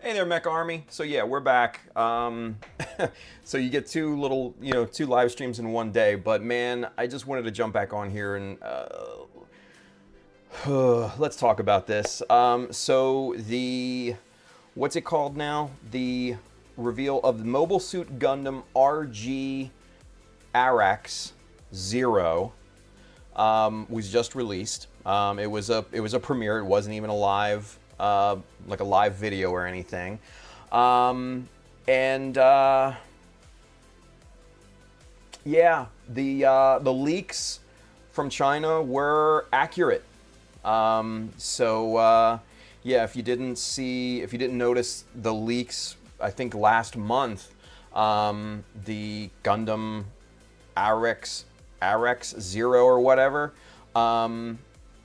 Hey there, Mech Army. So yeah, we're back. So you get two little, two live streams in one day. But man, I just wanted to jump back on here and let's talk about this. So what's it called now? The reveal of the Mobile Suit Gundam Arax Zero was just released. It was a premiere. It wasn't even a live. Like a live video or anything. Yeah, the leaks from China were accurate. Yeah, if you didn't notice the leaks, I think last month, the Gundam Arax Zero or whatever,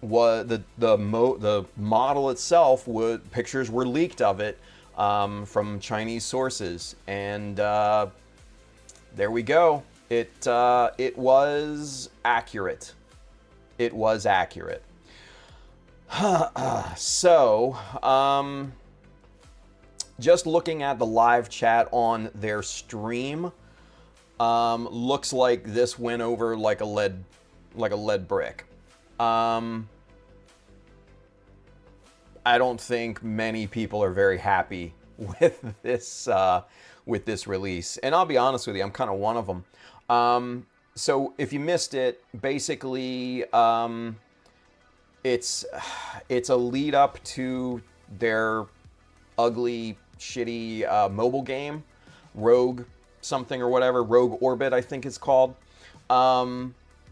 was the model itself, pictures were leaked of it from Chinese sources, and there we go. It was accurate. It was accurate. So, just looking at the live chat on their stream, looks like this went over like a lead brick. I don't think many people are very happy with this release, and I'll be honest with you, I'm kind of one of them. So if you missed it, basically, it's a lead up to their ugly, shitty mobile game, Rogue something or whatever, Rogue Orbit, I think it's called.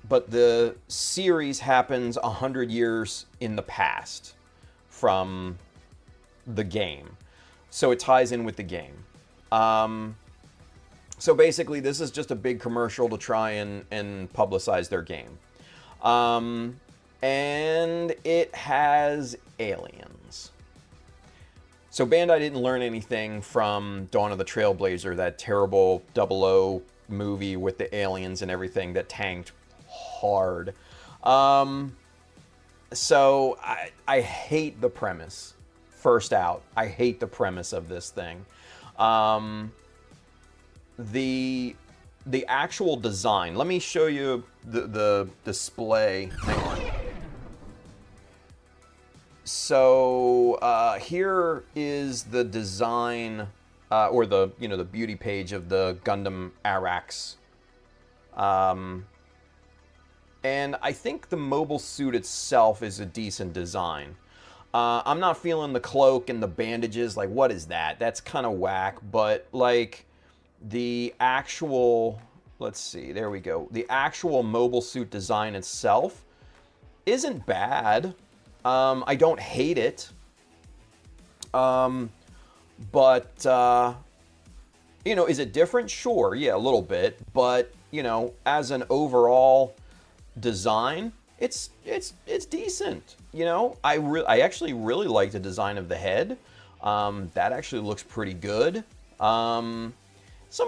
But the series happens 100 years in the past from the game. So it ties in with the game. So basically, this is just a big commercial to try and publicize their game. And it has aliens. So Bandai didn't learn anything from Dawn of the Trailblazer, that terrible 00 movie with the aliens and everything that tanked hard. So I hate the premise. First out, I hate the premise of this thing. The actual design. Let me show you the display. Hang on. So here is the design, or the beauty page of the Gundam Arax. And I think the mobile suit itself is a decent design. I'm not feeling the cloak and the bandages. Like, what is that? That's kind of whack. But, like, the actual... Let's see. There we go. The actual mobile suit design itself isn't bad. I don't hate it. But, is it different? Sure. Yeah, a little bit. But, as an overall design, it's decent. I actually really like the design of the head. That actually looks pretty good. Some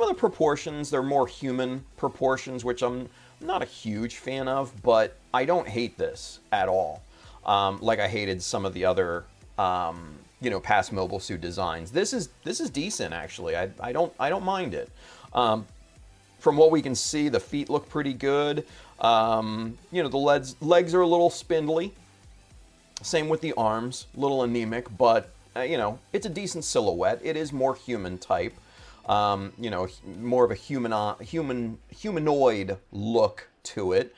of the proportions, they're more human proportions, which I'm not a huge fan of, but I don't hate this at all. Like I hated some of the other past mobile suit designs. This is decent, actually. I don't mind it. From what we can see, the feet look pretty good. The legs are a little spindly. Same with the arms, a little anemic, but it's a decent silhouette. It is more human type. More of a humanoid look to it.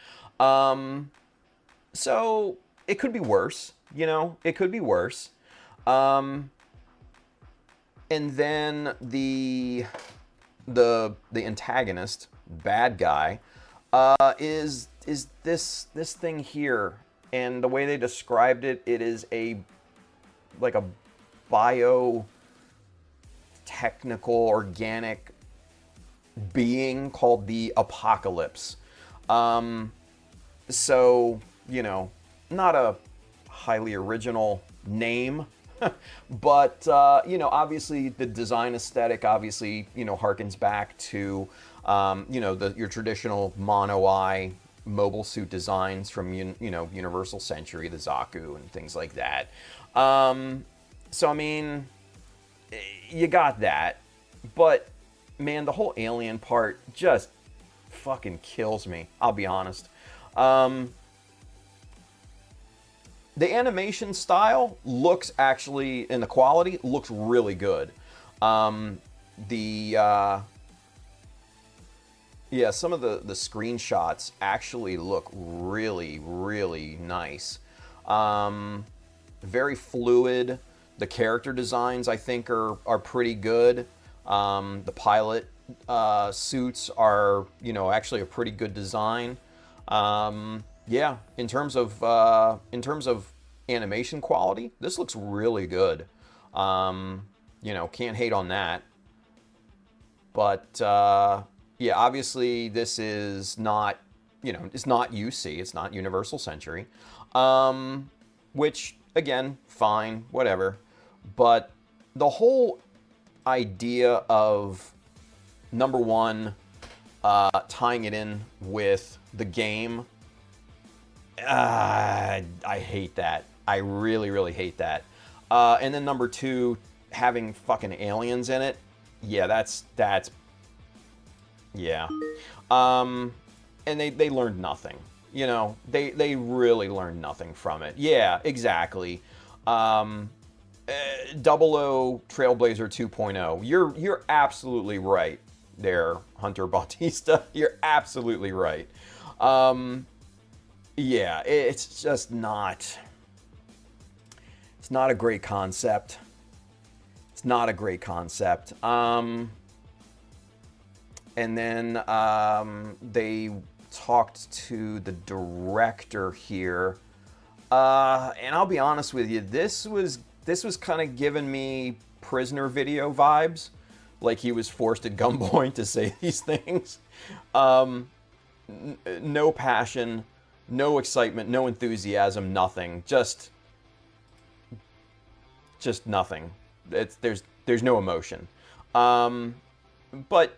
So it could be worse. It could be worse. And then the antagonist, bad guy, is this thing here, and the way they described it, it is a biotechnical organic being called the Apocalypse. So not a highly original name. But, obviously the design aesthetic harkens back to, your traditional mono-eye mobile suit designs from, Universal Century, the Zaku, and things like that. So, I mean, you got that. But, man, the whole alien part just fucking kills me, I'll be honest. The animation style looks actually, and the quality looks really good. Yeah, some of the screenshots actually look really, really nice. Very fluid. The character designs, I think, are pretty good. The pilot suits are, actually a pretty good design. Yeah, in terms of animation quality, this looks really good. Can't hate on that. But yeah, obviously this is not, it's not UC, it's not Universal Century, which again, fine, whatever. But the whole idea of, number one, tying it in with the game, I hate that. I really, really hate that. And then number two, having fucking aliens in it. Yeah, that's yeah. And they learned nothing. They really learned nothing from it. Yeah, exactly. 00 Trailblazer 2.0. You're absolutely right there, Hunter Bautista. You're absolutely right. Yeah, it's just not. It's not a great concept. It's not a great concept. And then they talked to the director here, and I'll be honest with you, this was kind of giving me Prisoner video vibes, like he was forced at gunpoint to say these things. No passion, no excitement, no enthusiasm, nothing. Just nothing. There's no emotion. But,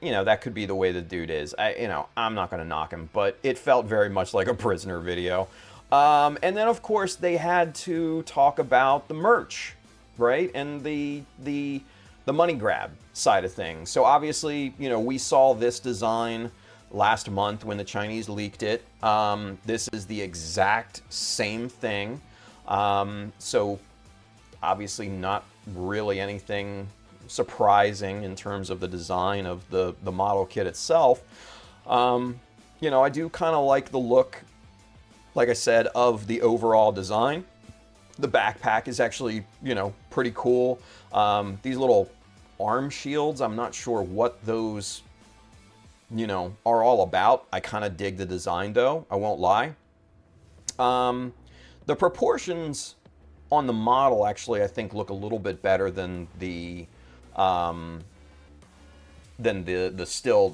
that could be the way the dude is. I'm not going to knock him, but it felt very much like a Prisoner video. And then, of course, they had to talk about the merch, right? And the money grab side of things. So, obviously, we saw this design last month when the Chinese leaked it. This is the exact same thing. So, obviously, not really anything surprising in terms of the design of the model kit itself. I do kind of like the look, like I said, of the overall design. The backpack is actually, pretty cool. These little arm shields, I'm not sure what those, are all about. I kind of dig the design, though. I won't lie. The proportions on the model, actually, I think look a little bit better than the still,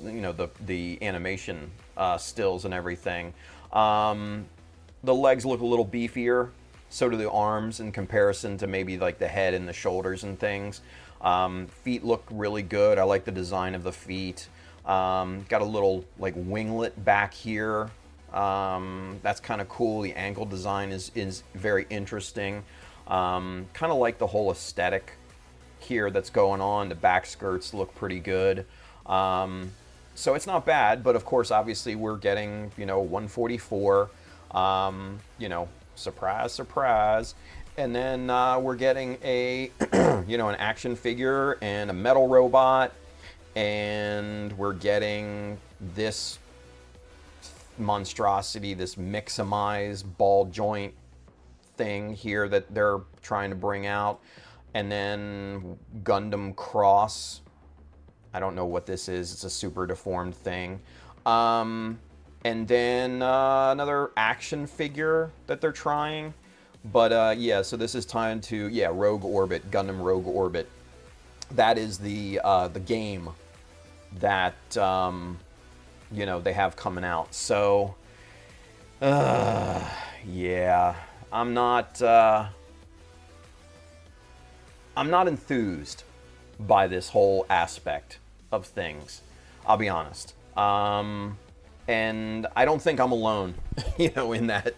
the animation stills and everything. The legs look a little beefier, so do the arms in comparison to maybe like the head and the shoulders and things. Feet look really good. I like the design of the feet. Got a little like winglet back here. That's kind of cool. The ankle design is very interesting. Kind of like the whole aesthetic here that's going on. The back skirts look pretty good. So it's not bad, but of course, obviously, we're getting, 144, surprise, surprise. And then we're getting a, an action figure and a metal robot. And we're getting this monstrosity, this mixamized ball joint thing here that they're trying to bring out. And then Gundam Cross. I don't know what this is. It's a super deformed thing. And then another action figure that they're trying. But yeah, so this is tied to, Rogue Orbit, Gundam Rogue Orbit. That is the game that, they have coming out. So, yeah, I'm not enthused by this whole aspect of things. I'll be honest. And I don't think I'm alone, in that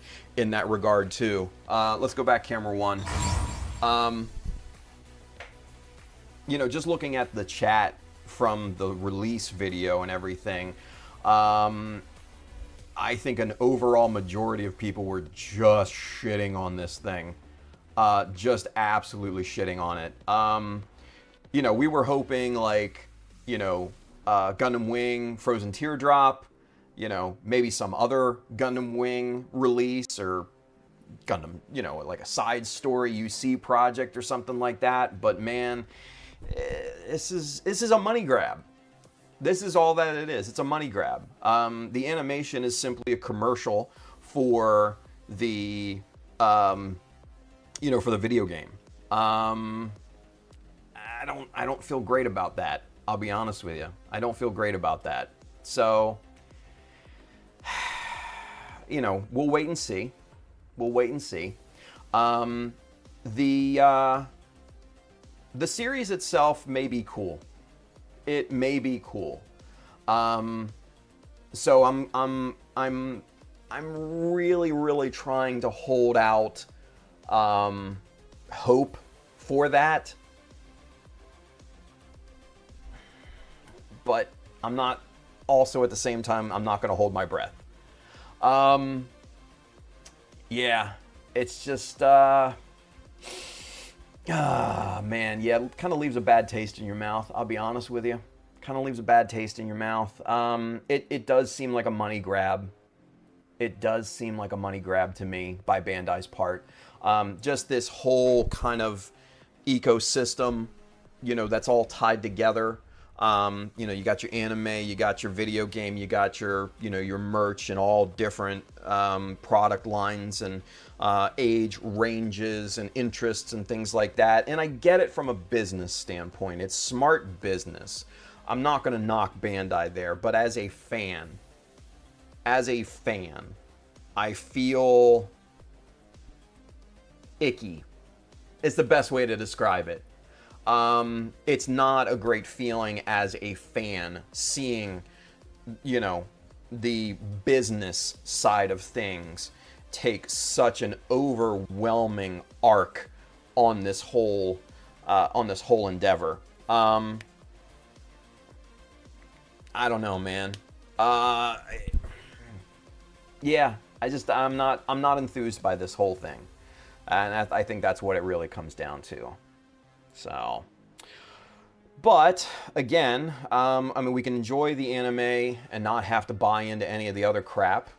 regard too. Let's go back camera one. just looking at the chat from the release video and everything, I think an overall majority of people were just shitting on this thing. Just absolutely shitting on it. We were hoping like, Gundam Wing, Frozen Teardrop, maybe some other Gundam Wing release or Gundam, like a side story UC project or something like that. But man, this is a money grab. This is all that it is. It's a money grab. The animation is simply a commercial for the, for the video game. I don't feel great about that. I'll be honest with you. I don't feel great about that. So, we'll wait and see. We'll wait and see. The series itself may be cool. It may be cool. So I'm really trying to hold out hope for that. But I'm not, also at the same time, I'm not going to hold my breath. Yeah, it's just, man, yeah, it kind of leaves a bad taste in your mouth, I'll be honest with you. Kind of leaves a bad taste in your mouth. It does seem like a money grab. It does seem like a money grab to me by Bandai's part. Just this whole kind of ecosystem, that's all tied together. You got your anime, you got your video game, you got your, your merch and all different product lines and age ranges and interests and things like that. And I get it from a business standpoint. It's smart business. I'm not going to knock Bandai there, but as a fan, I feel icky. It's the best way to describe it. It's not a great feeling as a fan seeing, the business side of things take such an overwhelming arc on this whole endeavor. I don't know, man. Yeah, I'm not enthused by this whole thing, and I think that's what it really comes down to. So, but again, we can enjoy the anime and not have to buy into any of the other crap.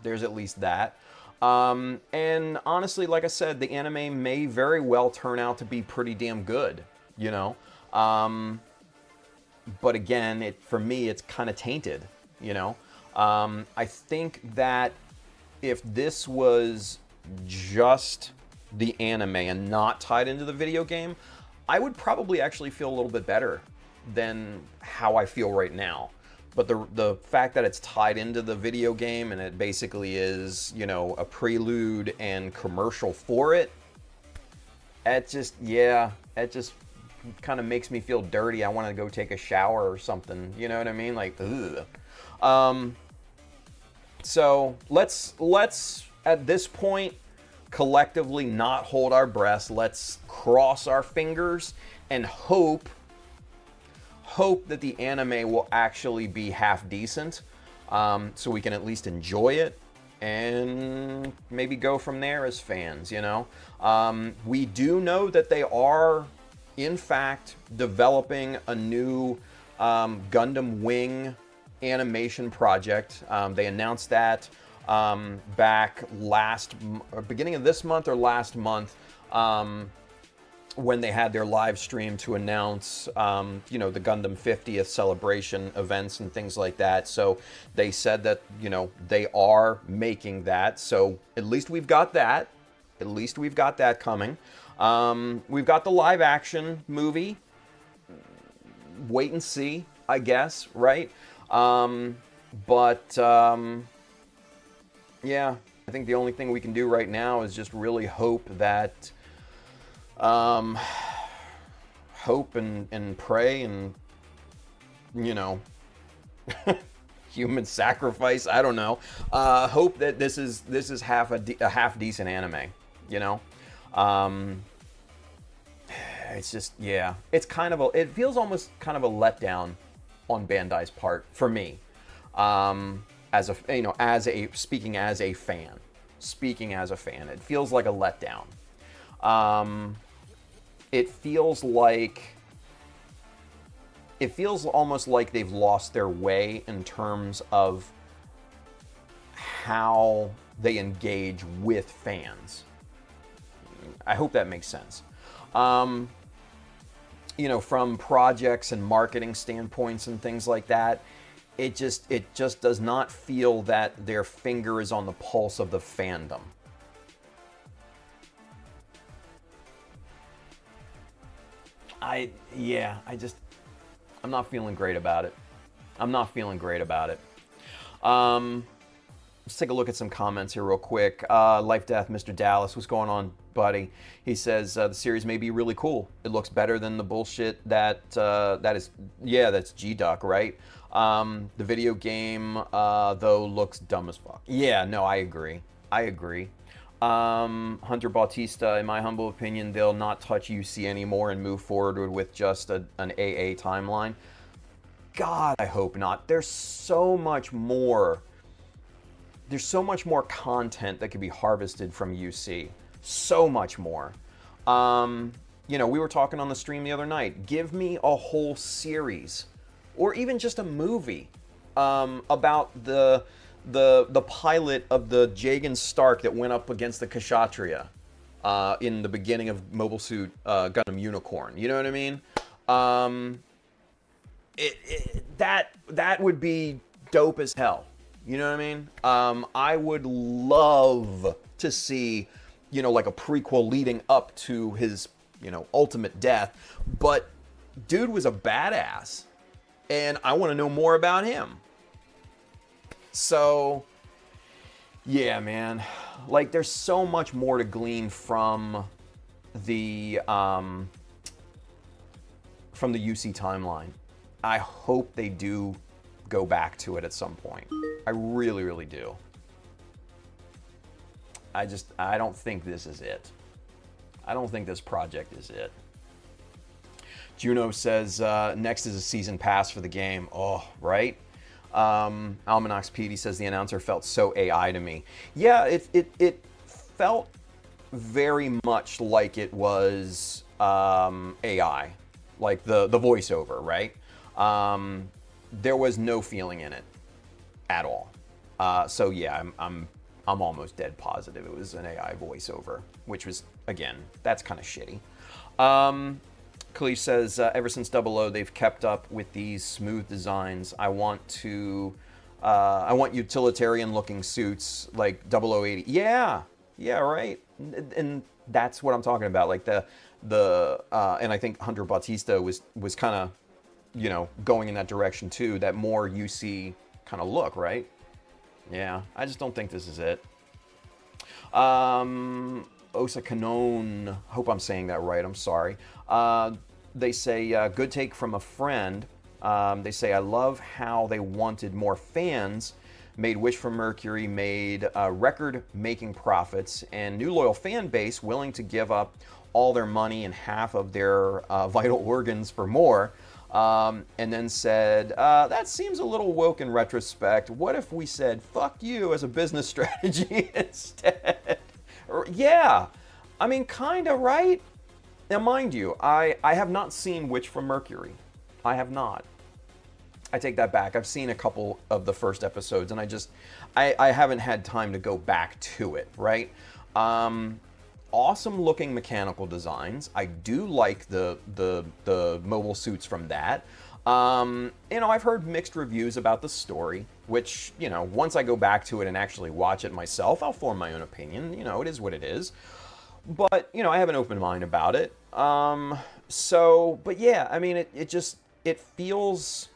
There's at least that. And honestly, like I said, the anime may very well turn out to be pretty damn good, But again, for me, it's kind of tainted, I think that if this was just the anime and not tied into the video game, I would probably actually feel a little bit better than how I feel right now. But the fact that it's tied into the video game and it basically is, a prelude and commercial for it, it just kind of makes me feel dirty. I want to go take a shower or something. You know what I mean? Like, ugh. So let's at this point collectively not hold our breaths. Let's cross our fingers and hope that the anime will actually be half decent, so we can at least enjoy it and maybe go from there as fans. We do know that they are in fact developing a new Gundam Wing animation project. They announced that back beginning of this month or last month, when they had their live stream to announce, the Gundam 50th celebration events and things like that. So they said that, they are making that. So at least we've got that. At least we've got that coming. We've got the live action movie. Wait and see, I guess, right? Yeah, I think the only thing we can do right now is just really hope that, hope and pray and, human sacrifice. I don't know. Hope that this is a half decent anime. it's just, yeah, it's kind of a, it feels almost kind of a letdown on Bandai's part for me. As a, you know, speaking as a fan, it feels like a letdown. It feels almost like they've lost their way in terms of how they engage with fans. I hope that makes sense. You know, from projects and marketing standpoints and things like that, it just does not feel that their finger is on the pulse of the fandom. I'm not feeling great about it. Let's take a look at some comments here real quick. Life Death, Mr. Dallas, what's going on, buddy? He says the series may be really cool. It looks better than the bullshit that's G-Duck, right? The video game, though, looks dumb as fuck. Yeah, no, I agree. Hunter Bautista, in my humble opinion, they'll not touch UC anymore and move forward with just an AA timeline. God, I hope not. There's so much more content that could be harvested from UC. So much more. You know, we were talking on the stream the other night. Give me a whole series, or even just a movie, about the pilot of the Jagan Stark that went up against the Kshatriya in the beginning of Mobile Suit Gundam Unicorn. You know what I mean? That would be dope as hell. You know what I mean? I would love to see, you know, like a prequel leading up to his, you know, ultimate death. But dude was a badass, and I want to know more about him. So, yeah, man. Like, there's so much more to glean from the UC timeline. I hope they do go back to it at some point. I really, really do. I don't think this is it. I don't think this project is it. Juno says, next is a season pass for the game. Oh, right? Almanax Petey says, the announcer felt so AI to me. Yeah, it felt very much like it was AI. Like the voiceover, right? There was no feeling in it at all. So yeah, I'm almost dead positive it was an AI voiceover, which was, again, that's kind of shitty. Khalif says, ever since 00, they've kept up with these smooth designs. I want utilitarian-looking suits like 0080. Yeah, right. And that's what I'm talking about. Like and I think Hunter Bautista was kind of, you know, going in that direction too. That more UC kind of look, right? Yeah, I just don't think this is it. Osa Canon, hope I'm saying that right, I'm sorry. They say, good take from a friend. They say, I love how they wanted more fans, made Wish for Mercury, made record-making profits, and new loyal fan base willing to give up all their money and half of their vital organs for more. And then said, that seems a little woke in retrospect. What if we said, fuck you as a business strategy instead? Yeah, I mean, kind of, right? Now, mind you, I have not seen Witch from Mercury. I have not. I take that back. I've seen a couple of the first episodes, and I haven't had time to go back to it, right? Awesome looking mechanical designs. I do like the mobile suits from that. You know, I've heard mixed reviews about the story, which, you know, once I go back to it and actually watch it myself, I'll form my own opinion. You know, it is what it is. But, you know, I have an open mind about it. But yeah, I mean, it feels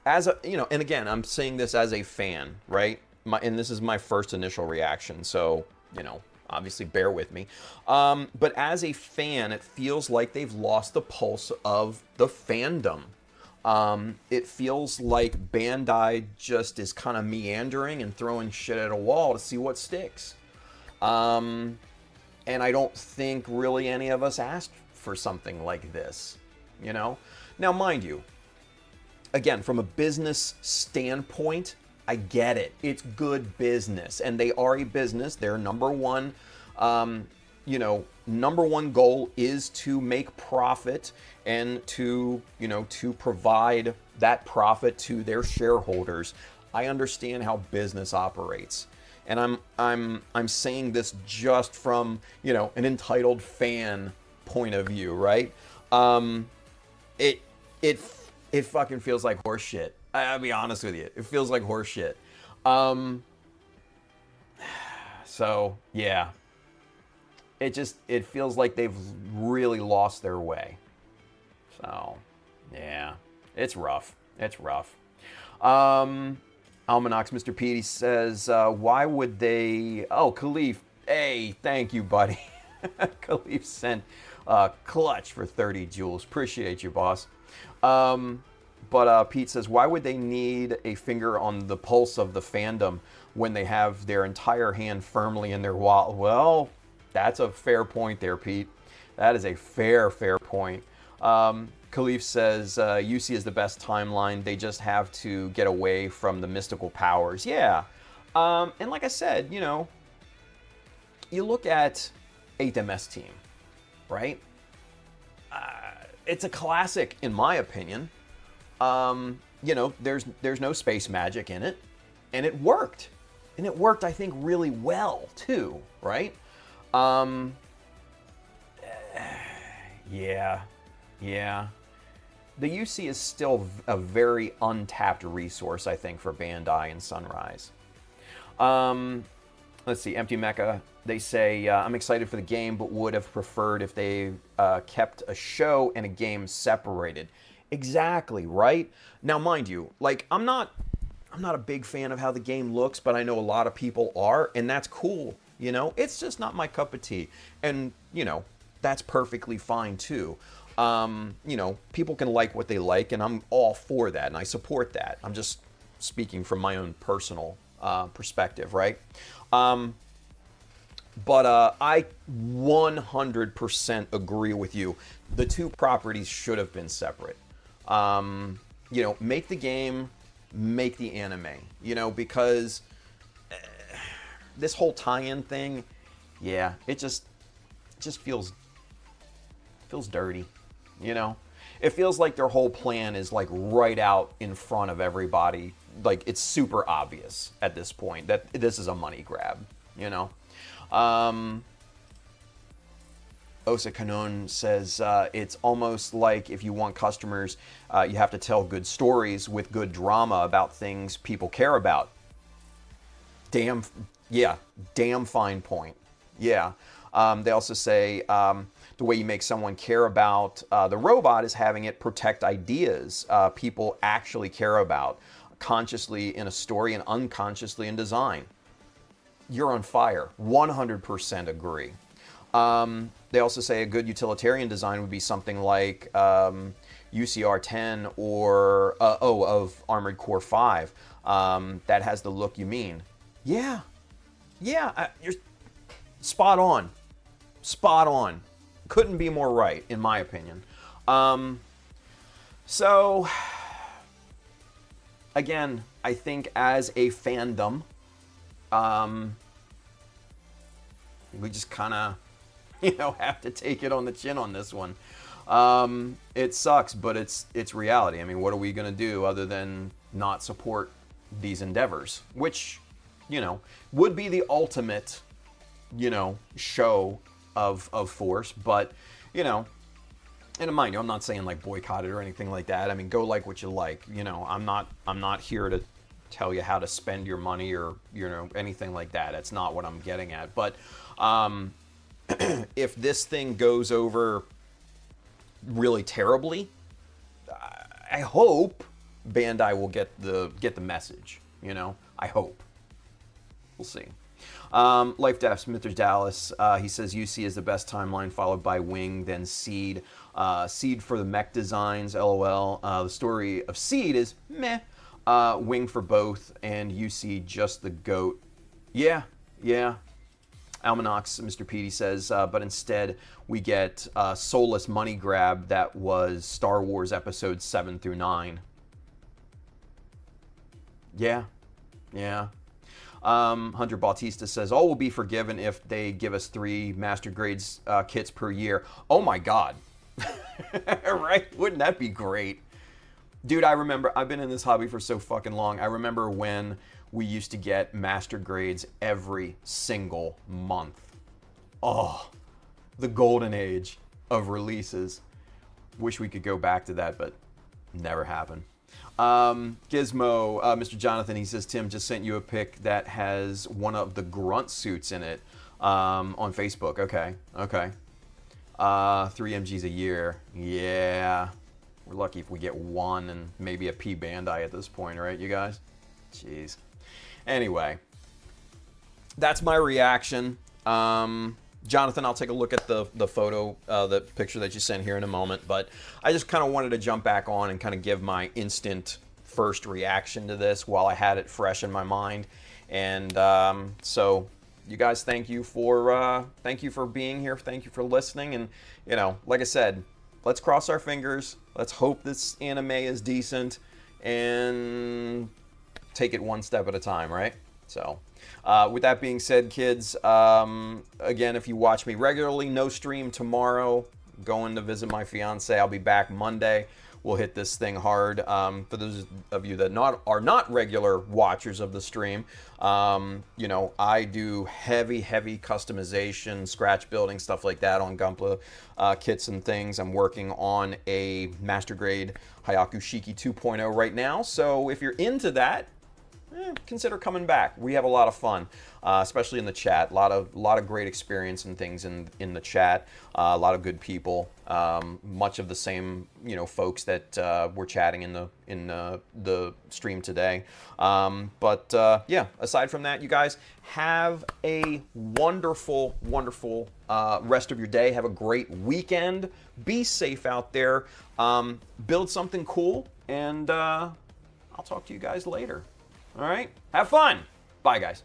as a, you know, and again, I'm saying this as a fan, right? And this is my first initial reaction. So, you know, obviously bear with me. But as a fan, it feels like they've lost the pulse of the fandom. It feels like Bandai just is kind of meandering and throwing shit at a wall to see what sticks. And I don't think really any of us asked for something like this, you know? Now, mind you, again, from a business standpoint, I get it. It's good business, and they are a business. Their number one, number one goal is to make profit and to, to provide that profit to their shareholders. I understand how business operates, and I'm saying this just from, an entitled fan point of view, right? It fucking feels like horse shit. I'll be honest with you. It feels like horse shit. So yeah, it feels like they've really lost their way. So yeah, it's rough. It's rough. Almanacs, Mr. Petey says, why would they... Oh, Khalif. Hey, thank you, buddy. Khalif sent clutch for 30 joules. Appreciate you, boss. But Pete says, why would they need a finger on the pulse of the fandom when they have their entire hand firmly in their wallet? Well, that's a fair point there, Pete. That is a fair point. Khalif says, UC is the best timeline. They just have to get away from the mystical powers. Yeah. And like I said, you look at 8MS Team, right? It's a classic, in my opinion. There's no space magic in it, and it worked. And it worked, I think, really well, too, right? Yeah. The UC is still a very untapped resource, I think, for Bandai and Sunrise. Let's see, Empty Mecha. They say, I'm excited for the game, but would have preferred if they kept a show and a game separated. Exactly, right? Now, mind you, I'm not a big fan of how the game looks, but I know a lot of people are, and that's cool. It's just not my cup of tea. And, that's perfectly fine, too. People can like what they like, and I'm all for that, and I support that. I'm just speaking from my own personal perspective, right? But I 100% agree with you. The two properties should have been separate. Make the game, make the anime, because this whole tie-in thing, yeah, it just feels dirty, It feels like their whole plan is right out in front of everybody. It's super obvious at this point that this is a money grab, Osa Kanon says, it's almost like if you want customers, you have to tell good stories with good drama about things people care about. Damn fine point. Yeah. They also say, the way you make someone care about the robot is having it protect ideas people actually care about, consciously in a story and unconsciously in design. You're on fire. 100% agree. They also say a good utilitarian design would be something like UCR 10 or of Armored Core 5 that has the look you mean. Yeah, you're spot on. Couldn't be more right, in my opinion. So again, I think as a fandom, we just kind of, have to take it on the chin on this one. It sucks, but it's reality. I mean, what are we going to do other than not support these endeavors? Which, would be the ultimate, show of force. But, and mind you, I'm not saying boycott it or anything like that. I mean, go like what you like. I'm not here to tell you how to spend your money or anything like that. That's not what I'm getting at. But if this thing goes over really terribly, I hope Bandai will get the message. I hope. We'll see. Life Death, Smithers Dallas. He says UC is the best timeline, followed by Wing, then Seed. Seed for the mech designs. LOL. The story of Seed is meh. Wing for both, and UC just the GOAT. Yeah. Almanacs, Mr. Petey says, but instead we get a soulless money grab that was Star Wars episodes 7 through 9. Yeah. Hunter Bautista says, all will be forgiven if they give us 3 Master Grades kits per year. Oh my God. Right? Wouldn't that be great? Dude, I remember, I've been in this hobby for so fucking long. I remember when we used to get Master Grades every single month. Oh, the golden age of releases. Wish we could go back to that, but never happened. Gizmo, Mr. Jonathan, he says, Tim just sent you a pic that has one of the grunt suits in it on Facebook. Okay. 3 MGs a year. Yeah. We're lucky if we get 1 and maybe a P Bandai at this point, right, you guys? Jeez. Anyway, that's my reaction. Jonathan, I'll take a look at the photo, the picture that you sent here in a moment, but I just kind of wanted to jump back on and kind of give my instant first reaction to this while I had it fresh in my mind. And so you guys, thank you for being here. Thank you for listening. And, you know, like I said, let's cross our fingers. Let's hope this anime is decent and take it one step at a time, right? So, with that being said, kids, again, if you watch me regularly, no stream tomorrow. Going to visit my fiance. I'll be back Monday. We'll hit this thing hard. For those of you that are not regular watchers of the stream, you know, I do heavy customization, scratch building, stuff like that on Gunpla kits and things. I'm working on a Master Grade Hayaku Shiki 2.0 right now. So if you're into that, consider coming back. We have a lot of fun, especially in the chat. A lot of great experience and things in the chat. A lot of good people. Much of the same, you know, folks that were chatting in the stream today. Yeah. Aside from that, you guys have a wonderful rest of your day. Have a great weekend. Be safe out there. Build something cool, and I'll talk to you guys later. All right? Have fun. Bye, guys.